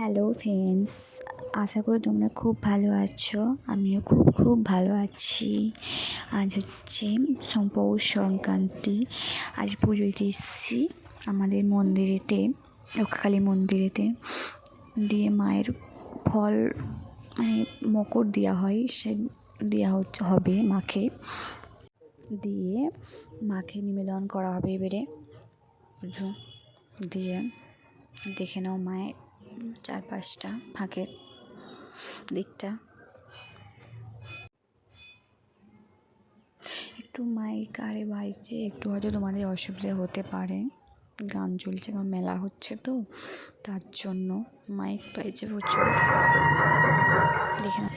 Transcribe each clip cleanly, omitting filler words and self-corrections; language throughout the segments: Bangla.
হ্যালো ফ্রেন্ডস, আশা করি তোমরা খুব ভালো আছো। আমিও খুব ভালো আছি। আজ হচ্ছে পৌষ সংক্রান্তি। আজ পুজো দিতে এসেছি আমাদের মন্দিরেতে, রক্ষাকালী মন্দিরেতে। দিয়ে মায়ের ফল মানে মকর দেওয়া হয়, সে দেওয়া হবে মাকে। দিয়ে মাকে নিবেদন করা হবে এবারে পুজো দিয়ে। দেখে নাও মায়ের চারপাশটা, ফাঁকের দিকটা। একটু মাইক আরে বাজছে, একটু হয়তো তোমাদের অসুবিধা হতে পারে। গান চলছে, কারণ মেলা হচ্ছে তো, তার জন্য মাইক বাজছে প্রচুর। দেখে না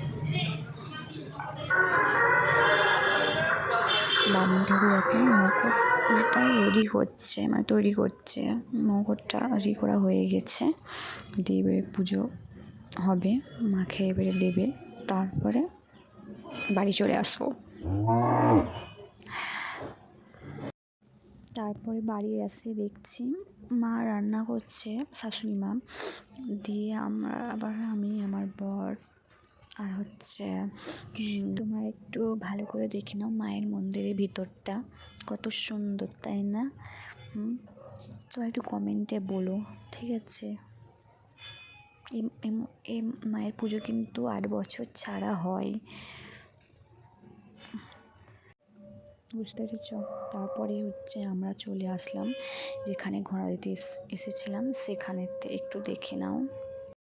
বামুন ঠাকুর এখন মকরটা রেডি করছে, মানে তৈরি করছে। মকরটা রেডি করা হয়ে গেছে। দিয়ে এবারে পুজো হবে, মাকে এবারে দেবে, তারপরে বাড়ি চলে আসবো। তারপরে বাড়ি এসে দেখছি মা রান্না করছে, শাশুড়ি মা। দিয়ে আমি আমার বর আর হচ্ছে তোমার একটু ভালো করে দেখে নাও মায়ের মন্দিরের ভিতরটা কত সুন্দর, তাই না? তোমার একটু কমেন্টে বলো, ঠিক আছে? এই মায়ের পুজো কিন্তু 8 বছর ছাড়া হয়, বুঝতে পেরেছ? তারপরে হচ্ছে আমরা চলে আসলাম যেখানে ঘোড়া দিতে এসেছিলাম, সেখানেতে একটু দেখে নাও।